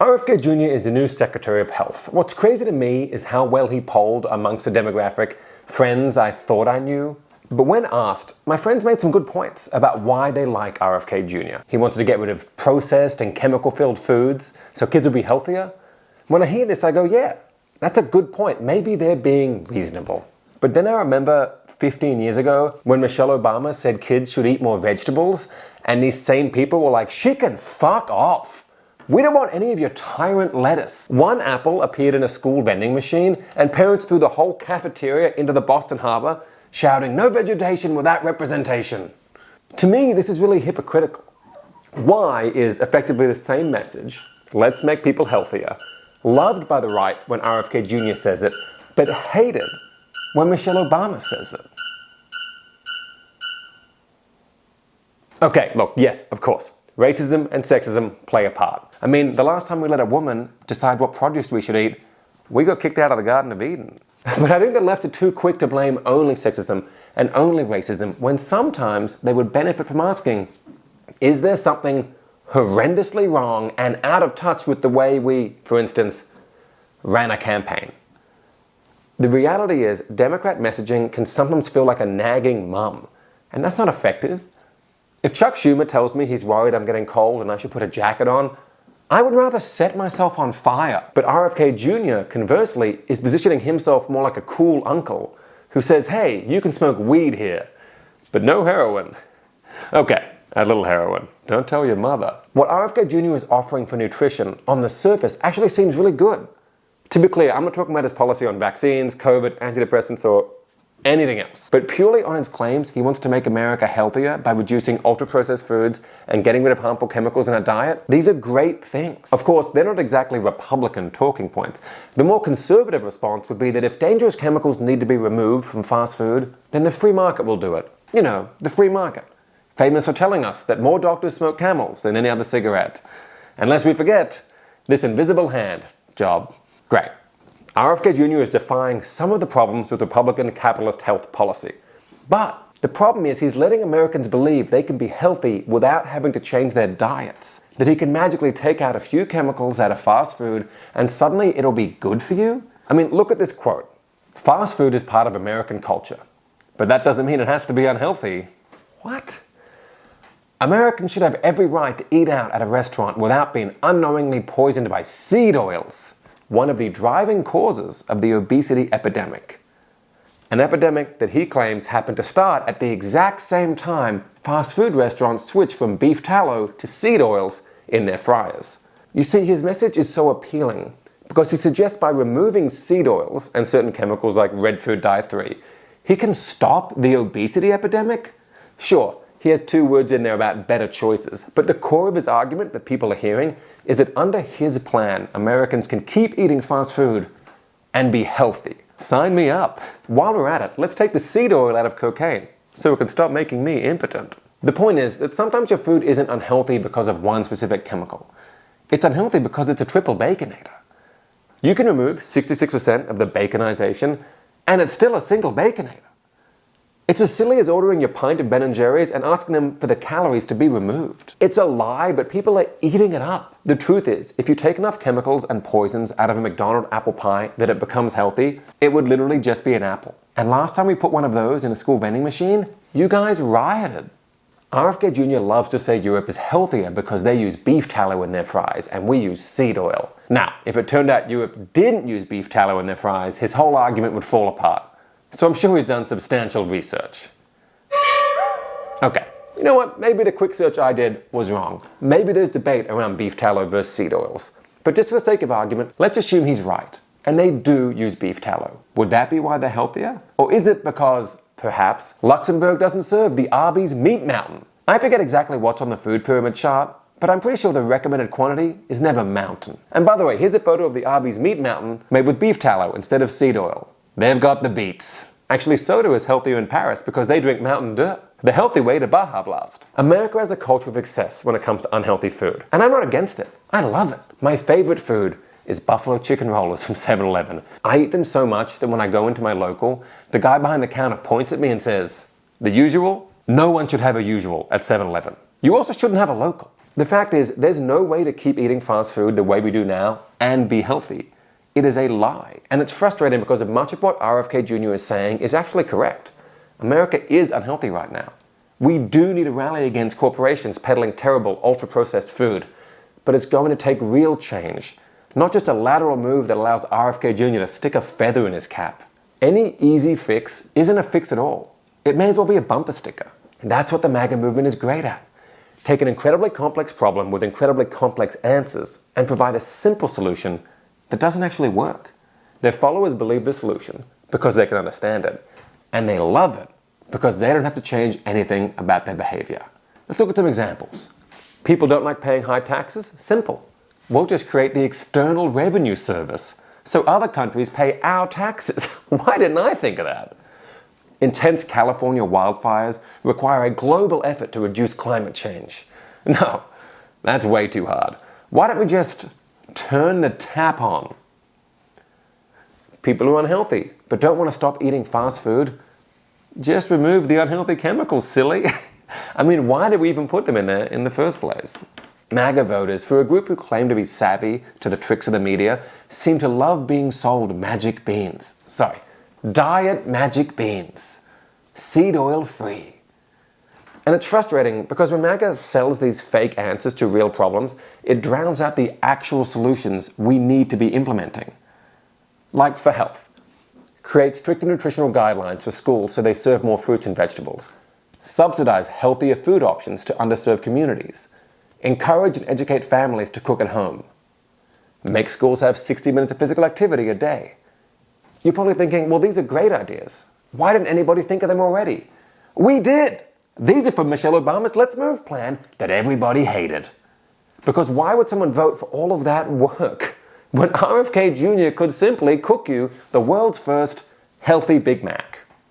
RFK Jr. is the new Secretary of Health. What's crazy to me is how well he polled amongst the demographic friends I thought I knew. But when asked, my friends made some good points about why they like RFK Jr. He wanted to get rid of processed and chemical-filled foods so kids would be healthier. When I hear this, I go, yeah, that's a good point. Maybe they're being reasonable. But then I remember 15 years ago when Michelle Obama said kids should eat more vegetables, and these same people were like, she can fuck off. We don't want any of your tyrant lettuce. One apple appeared in a school vending machine, and parents threw the whole cafeteria into the Boston Harbor, shouting, no vegetation without representation. To me, this is really hypocritical. Why is effectively the same message, let's make people healthier, loved by the right when RFK Jr. says it, but hated when Michelle Obama says it. Okay, look, yes, of course. Racism and sexism play a part. I mean, the last time we let a woman decide what produce we should eat, we got kicked out of the Garden of Eden. But I think the left are too quick to blame only sexism and only racism when sometimes they would benefit from asking, is there something horrendously wrong and out of touch with the way we, for instance, ran a campaign? The reality is, Democrat messaging can sometimes feel like a nagging mum, and that's not effective. If Chuck Schumer tells me he's worried I'm getting cold and I should put a jacket on, I would rather set myself on fire. But RFK Jr., conversely, is positioning himself more like a cool uncle who says, hey, you can smoke weed here, but no heroin. Okay, a little heroin. Don't tell your mother. What RFK Jr. is offering for nutrition on the surface actually seems really good. To be clear, I'm not talking about his policy on vaccines, COVID, antidepressants, or anything else. But purely on his claims, he wants to make America healthier by reducing ultra-processed foods and getting rid of harmful chemicals in our diet. These are great things. Of course, they're not exactly Republican talking points. The more conservative response would be that if dangerous chemicals need to be removed from fast food, then the free market will do it. You know, the free market. Famous for telling us that more doctors smoke Camels than any other cigarette. And lest we forget, this invisible hand job. Great. RFK Jr. is defying some of the problems with Republican capitalist health policy. But the problem is he's letting Americans believe they can be healthy without having to change their diets. That he can magically take out a few chemicals out of fast food and suddenly it'll be good for you? I mean, look at this quote. Fast food is part of American culture, but that doesn't mean it has to be unhealthy. What? Americans should have every right to eat out at a restaurant without being unknowingly poisoned by seed oils, one of the driving causes of the obesity epidemic. An epidemic that he claims happened to start at the exact same time fast food restaurants switched from beef tallow to seed oils in their fryers. You see, his message is so appealing because he suggests by removing seed oils and certain chemicals like red food dye 3, he can stop the obesity epidemic? Sure, he has 2 words in there about better choices, but the core of his argument that people are hearing is that under his plan, Americans can keep eating fast food and be healthy. Sign me up. While we're at it, let's take the seed oil out of cocaine so it can stop making me impotent. The point is that sometimes your food isn't unhealthy because of one specific chemical. It's unhealthy because it's a triple baconator. You can remove 66% of the baconization and it's still a single baconator. It's as silly as ordering your pint of Ben & Jerry's and asking them for the calories to be removed. It's a lie, but people are eating it up. The truth is, if you take enough chemicals and poisons out of a McDonald's apple pie that it becomes healthy, it would literally just be an apple. And last time we put one of those in a school vending machine, you guys rioted. RFK Jr. loves to say Europe is healthier because they use beef tallow in their fries and we use seed oil. Now, if it turned out Europe didn't use beef tallow in their fries, his whole argument would fall apart. So I'm sure he's done substantial research. Okay, you know what? Maybe the quick search I did was wrong. Maybe there's debate around beef tallow versus seed oils. But just for the sake of argument, let's assume he's right. And they do use beef tallow. Would that be why they're healthier? Or is it because, perhaps, Luxembourg doesn't serve the Arby's Meat Mountain? I forget exactly what's on the food pyramid chart, but I'm pretty sure the recommended quantity is never mountain. And by the way, here's a photo of the Arby's Meat Mountain made with beef tallow instead of seed oil. They've got the beats. Actually, soda is healthier in Paris because they drink Mountain Dew, the healthy way to Baja Blast. America has a culture of excess when it comes to unhealthy food, and I'm not against it. I love it. My favorite food is buffalo chicken rollers from 7-Eleven. I eat them so much that when I go into my local, the guy behind the counter points at me and says, "The usual? No one should have a usual at 7-Eleven. You also shouldn't have a local." The fact is, there's no way to keep eating fast food the way we do now and be healthy. It is a lie. And it's frustrating because much of what RFK Jr. is saying is actually correct. America is unhealthy right now. We do need to rally against corporations peddling terrible, ultra-processed food. But it's going to take real change, not just a lateral move that allows RFK Jr. to stick a feather in his cap. Any easy fix isn't a fix at all. It may as well be a bumper sticker. And that's what the MAGA movement is great at. Take an incredibly complex problem with incredibly complex answers and provide a simple solution that doesn't actually work. Their followers believe the solution because they can understand it. And they love it because they don't have to change anything about their behavior. Let's look at some examples. People don't like paying high taxes? Simple. We'll just create the External Revenue Service so other countries pay our taxes. Why didn't I think of that? Intense California wildfires require a global effort to reduce climate change. No, that's way too hard. Why don't we just turn the tap on? People who are unhealthy but don't want to stop eating fast food, just remove the unhealthy chemicals, silly. I mean, why did we even put them in there in the first place? MAGA voters, for a group who claim to be savvy to the tricks of the media, seem to love being sold magic beans. Sorry, diet magic beans. Seed oil free. And it's frustrating because when MAGA sells these fake answers to real problems, it drowns out the actual solutions we need to be implementing. Like for health. Create stricter nutritional guidelines for schools so they serve more fruits and vegetables. Subsidize healthier food options to underserved communities. Encourage and educate families to cook at home. Make schools have 60 minutes of physical activity a day. You're probably thinking, well, these are great ideas. Why didn't anybody think of them already? We did! These are from Michelle Obama's Let's Move plan that everybody hated. Because why would someone vote for all of that work when RFK Jr. could simply cook you the world's first healthy Big Mac?